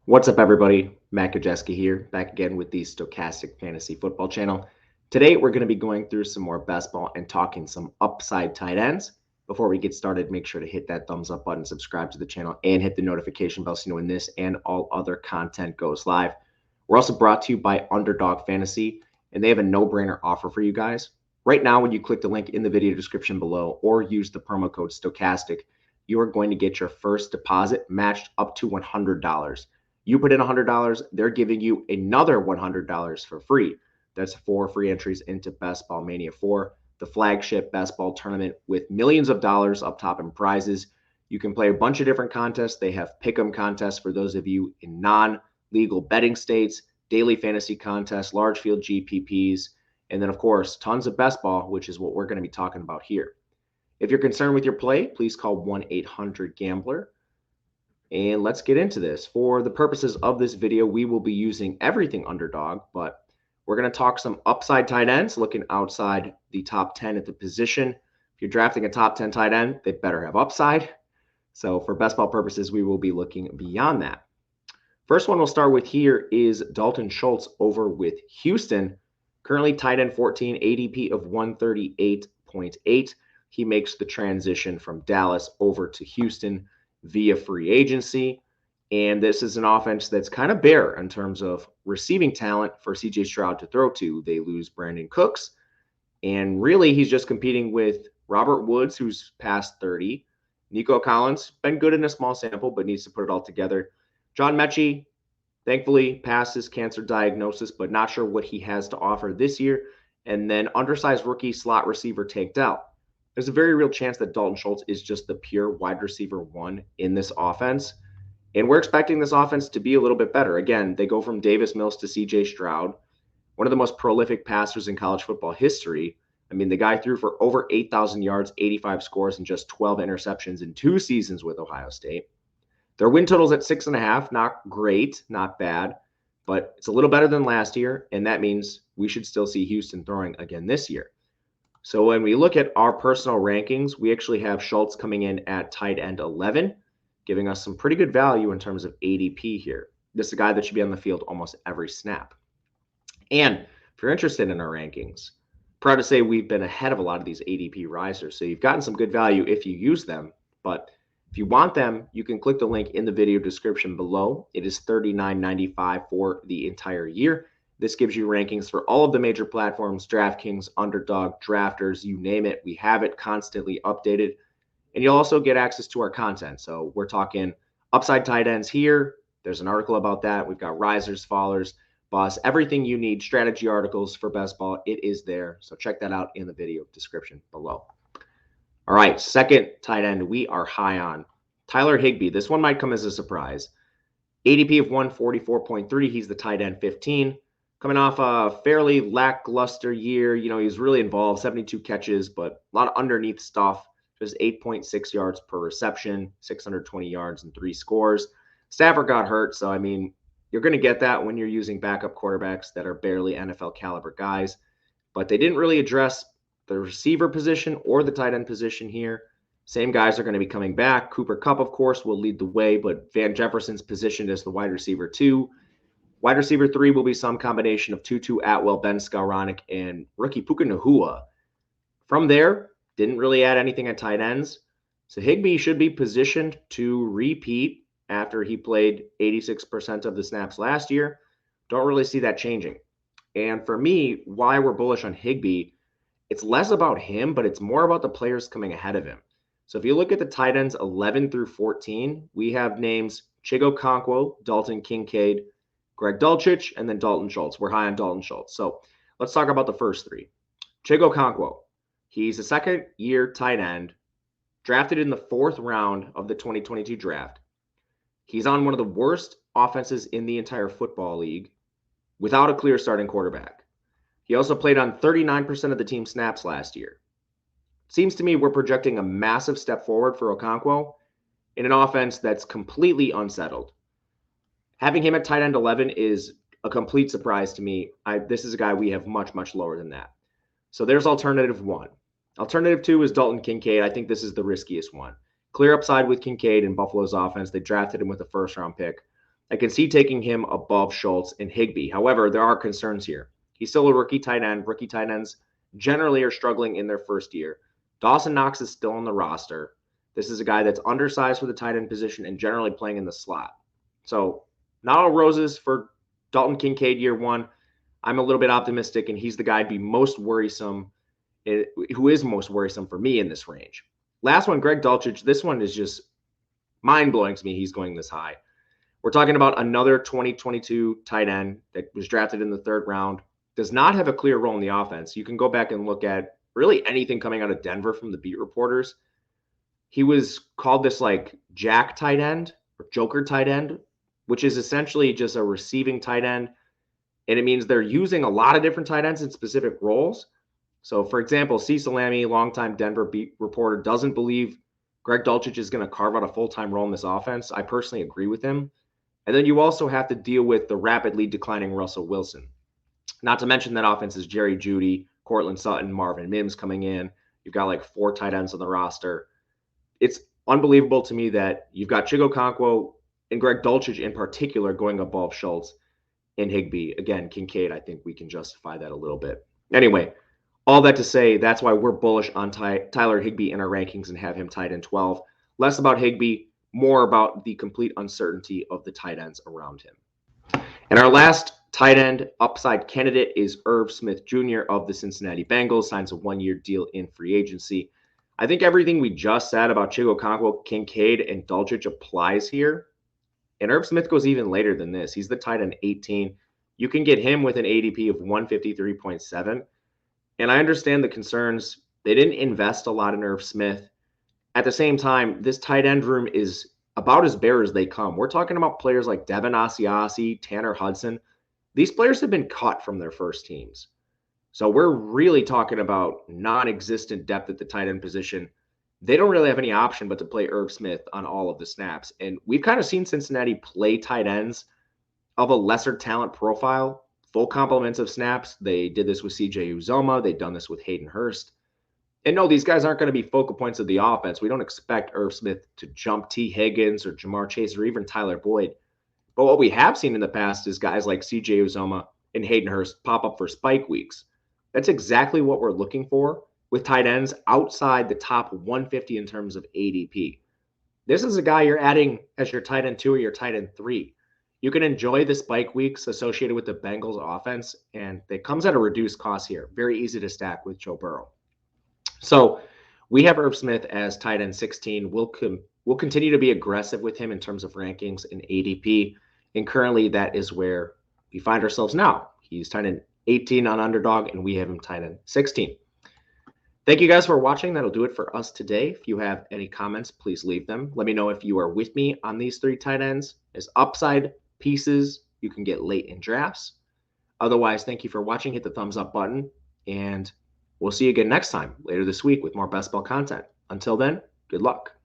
What's up, everybody? Matt Kajeski here, back again with the Stochastic Fantasy Football channel. Today, we're going to be going through some more best ball and talking some upside tight ends. Before we get started, make sure to hit that thumbs up button, subscribe to the channel, and hit the notification bell so you know when this and all other content goes live. We're also brought to you by Underdog Fantasy, and they have a no-brainer offer for you guys. Right now, when you click the link in the video description below or use the promo code Stochastic, you are going to get your first deposit matched up to $100. You put in $100, they're giving you another $100 for free. That's 4 free entries into Best Ball Mania 4, the flagship best ball tournament with millions of dollars up top in prizes. You can play a bunch of different contests. They have pick'em contests for those of you in non-legal betting states, daily fantasy contests, large field GPPs, and then, of course, tons of best ball, which is what we're going to be talking about here. If you're concerned with your play, please call 1-800-GAMBLER. And let's get into this. For the purposes of this video, we will be using everything Underdog, but we're going to talk some upside tight ends, looking outside the top 10 at the position. If you're drafting a top 10 tight end, they better have upside. So for best ball purposes, we will be looking beyond that. First one we'll start with here is Dalton Schultz over with Houston. Currently tight end 14, ADP of 138.8. He makes the transition from Dallas over to Houston via free agency. And this is an offense that's kind of bare in terms of receiving talent for CJ Stroud to throw to. They lose Brandon Cooks. And really, he's just competing with Robert Woods, who's past 30. Nico Collins, been good in a small sample, but needs to put it all together. John Mechie, thankfully, passed his cancer diagnosis, but not sure what he has to offer this year. And then undersized rookie slot receiver Tank Dell. There's a very real chance that Dalton Schultz is just the pure wide receiver one in this offense. And we're expecting this offense to be a little bit better. Again, they go from Davis Mills to CJ Stroud, one of the most prolific passers in college football history. I mean, the guy threw for over 8,000 yards, 85 scores, and just 12 interceptions in 2 seasons with Ohio State. Their win total's at 6.5. Not great, not bad, but it's a little better than last year, and that means we should still see Houston throwing again this year. So when we look at our personal rankings, we actually have Schultz coming in at tight end 11, giving us some pretty good value in terms of ADP here. This is a guy that should be on the field almost every snap. And if you're interested in our rankings, proud to say we've been ahead of a lot of these ADP risers. So you've gotten some good value if you use them. But if you want them, you can click the link in the video description below. It is $39.95 for the entire year. This gives you rankings for all of the major platforms, DraftKings, Underdog, Drafters, you name it. We have it constantly updated. And you'll also get access to our content. So we're talking upside tight ends here. There's an article about that. We've got risers, fallers, boss, everything you need, strategy articles for best ball. It is there. So check that out in the video description below. All right, second tight end we are high on. Tyler Higbee. This one might come as a surprise. ADP of 144.3. He's the tight end 15. Coming off a fairly lackluster year. You know, he's really involved, 72 catches, but a lot of underneath stuff. Just 8.6 yards per reception, 620 yards and 3 scores. Stafford got hurt, so, I mean, you're going to get that when you're using backup quarterbacks that are barely NFL caliber guys. But they didn't really address the receiver position or the tight end position here. Same guys are going to be coming back. Cooper Kupp, of course, will lead the way, but Van Jefferson's positioned as the wide receiver 2. Wide receiver 3 will be some combination of Tutu Atwell, Ben Skowronek, and rookie Puka Nacua. From there, didn't really add anything at tight ends. So Higbee should be positioned to repeat after he played 86% of the snaps last year. Don't really see that changing. And for me, why we're bullish on Higbee, it's less about him, but it's more about the players coming ahead of him. So if you look at the tight ends 11 through 14, we have names Chigo Okonkwo, Dalton Kincaid, Greg Dulcich, and then Dalton Schultz. We're high on Dalton Schultz. So let's talk about the first 3. Chigo Okonkwo. He's a second-year tight end, drafted in the 4th round of the 2022 draft. He's on one of the worst offenses in the entire football league without a clear starting quarterback. He also played on 39% of the team snaps last year. Seems to me we're projecting a massive step forward for Okonkwo in an offense that's completely unsettled. Having him at tight end 11 is a complete surprise to me. This is a guy we have much, much lower than that. So there's alternative 1. Alternative 2 is Dalton Kincaid. I think this is the riskiest one. Clear upside with Kincaid in Buffalo's offense. They drafted him with a first-round pick. I can see taking him above Schultz and Higbee. However, there are concerns here. He's still a rookie tight end. Rookie tight ends generally are struggling in their first year. Dawson Knox is still on the roster. This is a guy that's undersized for the tight end position and generally playing in the slot. So, not all roses for Dalton Kincaid year one. I'm a little bit optimistic, and he's the guy I'd be most worrisome, who is most worrisome for me in this range. Last one, Greg Dulcich. This one is just mind-blowing to me. He's going this high. We're talking about another 2022 tight end that was drafted in the third round, does not have a clear role in the offense. You can go back and look at really anything coming out of Denver from the beat reporters. He was called this like jack tight end or joker tight end, which is essentially just a receiving tight end. And it means they're using a lot of different tight ends in specific roles. So, for example, Cecil Lammey, longtime Denver beat reporter, doesn't believe Greg Dulcich is going to carve out a full-time role in this offense. I personally agree with him. And then you also have to deal with the rapidly declining Russell Wilson. Not to mention that offense is Jerry Jeudy, Cortland Sutton, Marvin Mims coming in. You've got like 4 tight ends on the roster. It's unbelievable to me that you've got Chig Okonkwo and Greg Dulcich in particular going above Schultz and Higbee. Again, Kincaid, I think we can justify that a little bit. Anyway, all that to say, that's why we're bullish on Tyler Higbee in our rankings and have him tied in 12. Less about Higbee, more about the complete uncertainty of the tight ends around him. And our last tight end upside candidate is Irv Smith Jr. of the Cincinnati Bengals, signs a 1-year deal in free agency. I think everything we just said about Chig Okonkwo, Kincaid, and Dulcich applies here. And Irv Smith goes even later than this. He's the tight end 18. You can get him with an ADP of 153.7. And I understand the concerns. They didn't invest a lot in Irv Smith. At the same time, this tight end room is about as bare as they come. We're talking about players like Devin Asiasi, Tanner Hudson. These players have been cut from their first teams. So we're really talking about non-existent depth at the tight end position. They don't really have any option but to play Irv Smith on all of the snaps. And we've kind of seen Cincinnati play tight ends of a lesser talent profile, full complements of snaps. They did this with CJ Uzomah. They've done this with Hayden Hurst. And no, these guys aren't going to be focal points of the offense. We don't expect Irv Smith to jump T. Higgins or Jamar Chase or even Tyler Boyd. But what we have seen in the past is guys like CJ Uzomah and Hayden Hurst pop up for spike weeks. That's exactly what we're looking for with tight ends outside the top 150 in terms of ADP. This is a guy you're adding as your tight end 2 or your tight end 3. You can enjoy the spike weeks associated with the Bengals offense, and it comes at a reduced cost here. Very easy to stack with Joe Burrow. So we have Irv Smith as tight end 16. We'll continue to be aggressive with him in terms of rankings and ADP. And currently that is where we find ourselves now. He's tight end 18 on Underdog, and we have him tight end 16. Thank you guys for watching. That'll do it for us today. If you have any comments, please leave them. Let me know if you are with me on these 3 tight ends as upside pieces you can get late in drafts. Otherwise, thank you for watching. Hit the thumbs up button, and we'll see you again next time later this week with more best ball content. Until then, good luck.